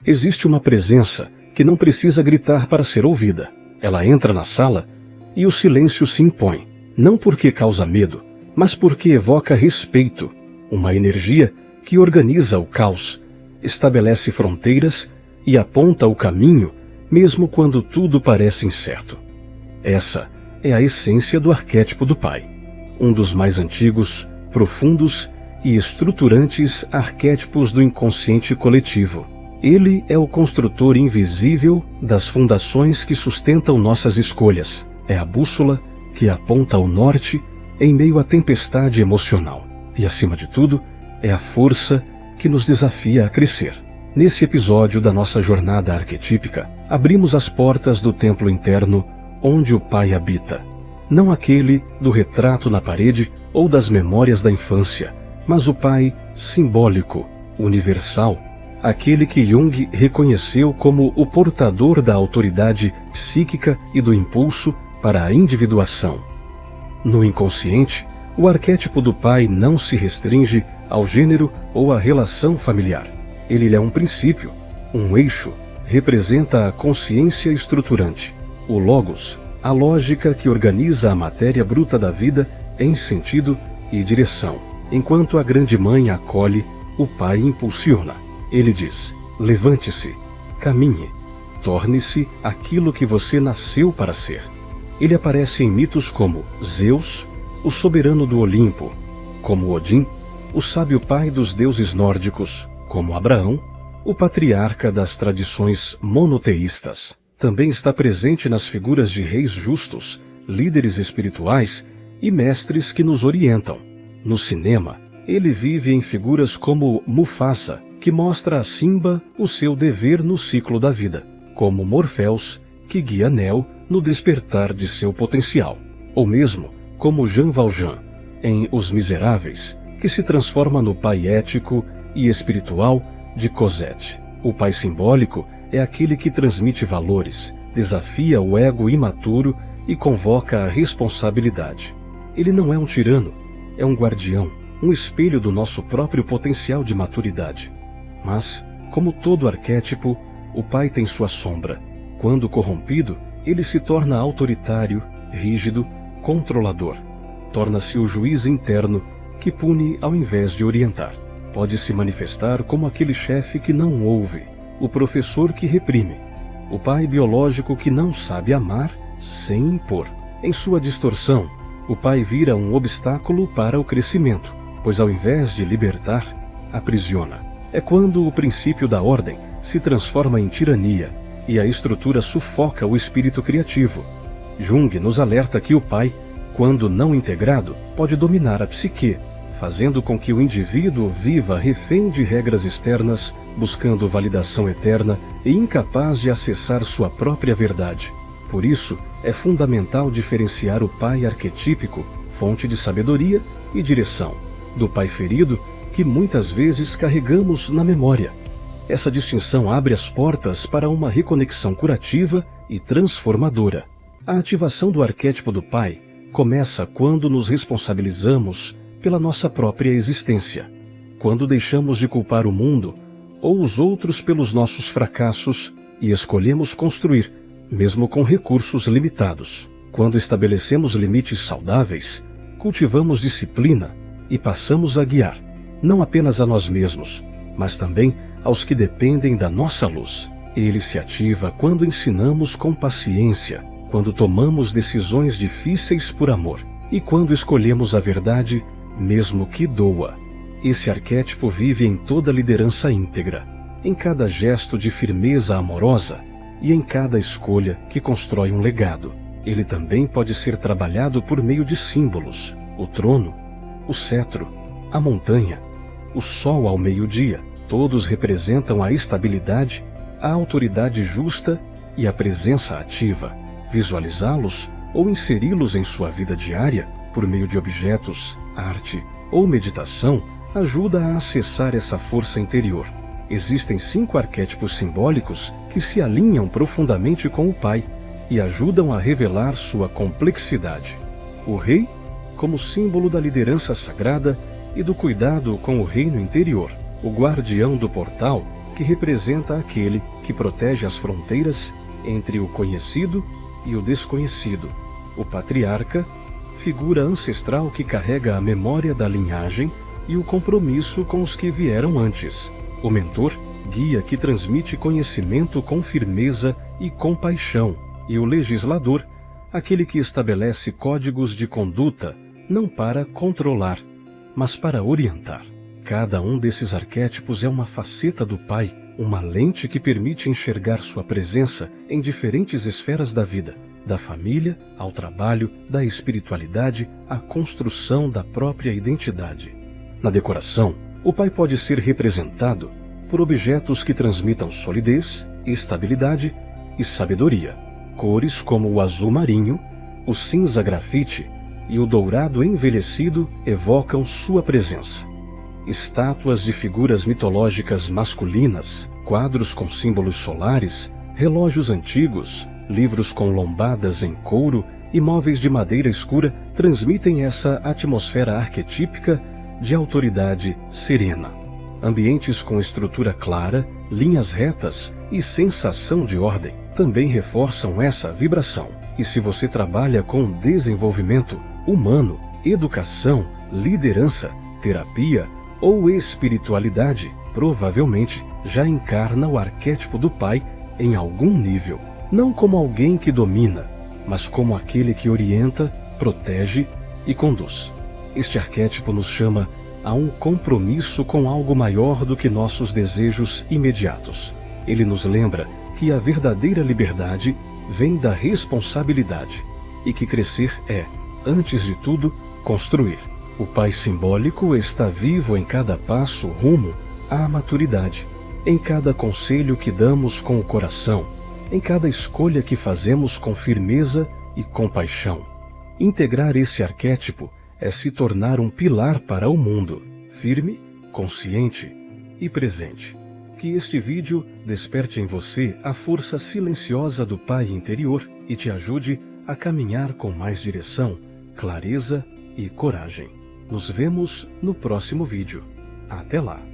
Existe uma presença que não precisa gritar para ser ouvida. Ela entra na sala e o silêncio se impõe, não porque causa medo, mas porque evoca respeito, uma energia que organiza o caos, estabelece fronteiras e aponta o caminho, mesmo quando tudo parece incerto. Essa é a essência do arquétipo do pai, um dos mais antigos, profundos e estruturantes arquétipos do inconsciente coletivo. Ele é o construtor invisível das fundações que sustentam nossas escolhas. É a bússola que aponta ao norte em meio à tempestade emocional. E, acima de tudo, é a força que nos desafia a crescer. Nesse episódio da nossa jornada arquetípica, abrimos as portas do templo interno onde o pai habita. Não aquele do retrato na parede ou das memórias da infância, mas o pai simbólico, universal, aquele que Jung reconheceu como o portador da autoridade psíquica e do impulso para a individuação. No inconsciente, o arquétipo do pai não se restringe ao gênero ou à relação familiar. Ele é um princípio, um eixo, representa a consciência estruturante, o logos, a lógica que organiza a matéria bruta da vida em sentido e direção. Enquanto a grande mãe acolhe, o pai impulsiona. Ele diz: levante-se, caminhe, torne-se aquilo que você nasceu para ser. Ele aparece em mitos como Zeus, o soberano do Olimpo, como Odin, o sábio pai dos deuses nórdicos, como Abraão, o patriarca das tradições monoteístas. Também está presente nas figuras de reis justos, líderes espirituais e mestres que nos orientam. No cinema, ele vive em figuras como Mufasa, que mostra a Simba o seu dever no ciclo da vida, como Morpheus, que guia Neo no despertar de seu potencial, ou mesmo como Jean Valjean, em Os Miseráveis, que se transforma no pai ético e espiritual de Cosette. O pai simbólico é aquele que transmite valores, desafia o ego imaturo e convoca a responsabilidade. Ele não é um tirano, é um guardião, um espelho do nosso próprio potencial de maturidade. Mas, como todo arquétipo, o pai tem sua sombra. Quando corrompido, ele se torna autoritário, rígido, controlador. Torna-se o juiz interno que pune ao invés de orientar. Pode se manifestar como aquele chefe que não ouve, o professor que reprime, o pai biológico que não sabe amar sem impor. Em sua distorção, o pai vira um obstáculo para o crescimento, pois ao invés de libertar, aprisiona. É quando o princípio da ordem se transforma em tirania e a estrutura sufoca o espírito criativo. Jung nos alerta que o pai, quando não integrado, pode dominar a psique, fazendo com que o indivíduo viva refém de regras externas, buscando validação eterna e incapaz de acessar sua própria verdade. Por isso, é fundamental diferenciar o pai arquetípico, fonte de sabedoria e direção, do pai ferido, que muitas vezes carregamos na memória. Essa distinção abre as portas para uma reconexão curativa e transformadora. A ativação do arquétipo do pai começa quando nos responsabilizamos pela nossa própria existência, quando deixamos de culpar o mundo ou os outros pelos nossos fracassos e escolhemos construir, mesmo com recursos limitados. Quando estabelecemos limites saudáveis, cultivamos disciplina e passamos a guiar, não apenas a nós mesmos, mas também aos que dependem da nossa luz. Ele se ativa quando ensinamos com paciência, quando tomamos decisões difíceis por amor e quando escolhemos a verdade, mesmo que doa. Esse arquétipo vive em toda liderança íntegra, em cada gesto de firmeza amorosa e em cada escolha que constrói um legado. Ele também pode ser trabalhado por meio de símbolos: o trono, o cetro, a montanha, o sol ao meio-dia. Todos representam a estabilidade, a autoridade justa e a presença ativa. Visualizá-los ou inseri-los em sua vida diária, por meio de objetos, arte ou meditação, ajuda a acessar essa força interior. Existem 5 arquétipos simbólicos que se alinham profundamente com o pai e ajudam a revelar sua complexidade. O rei, como símbolo da liderança sagrada e do cuidado com o reino interior. O guardião do portal, que representa aquele que protege as fronteiras entre o conhecido e o desconhecido. O patriarca, figura ancestral que carrega a memória da linhagem e o compromisso com os que vieram antes. O mentor, guia que transmite conhecimento com firmeza e compaixão. E o legislador, aquele que estabelece códigos de conduta, não para controlar, mas para orientar. Cada um desses arquétipos é uma faceta do Pai, uma lente que permite enxergar sua presença em diferentes esferas da vida, da família ao trabalho, da espiritualidade à construção da própria identidade. Na decoração, o Pai pode ser representado por objetos que transmitam solidez, estabilidade e sabedoria. Cores como o azul marinho, o cinza grafite e o dourado envelhecido evocam sua presença. Estátuas de figuras mitológicas masculinas, quadros com símbolos solares, relógios antigos, livros com lombadas em couro e móveis de madeira escura transmitem essa atmosfera arquetípica de autoridade serena. Ambientes com estrutura clara, linhas retas e sensação de ordem também reforçam essa vibração. E se você trabalha com desenvolvimento humano, educação, liderança, terapia ou espiritualidade, provavelmente já encarna o arquétipo do Pai em algum nível. Não como alguém que domina, mas como aquele que orienta, protege e conduz. Este arquétipo nos chama a um compromisso com algo maior do que nossos desejos imediatos. Ele nos lembra que a verdadeira liberdade vem da responsabilidade e que crescer é, antes de tudo, construir. O Pai simbólico está vivo em cada passo rumo à maturidade, em cada conselho que damos com o coração, em cada escolha que fazemos com firmeza e compaixão. Integrar esse arquétipo é se tornar um pilar para o mundo, firme, consciente e presente. Que este vídeo desperte em você a força silenciosa do Pai interior e te ajude a caminhar com mais direção, clareza e coragem. Nos vemos no próximo vídeo. Até lá!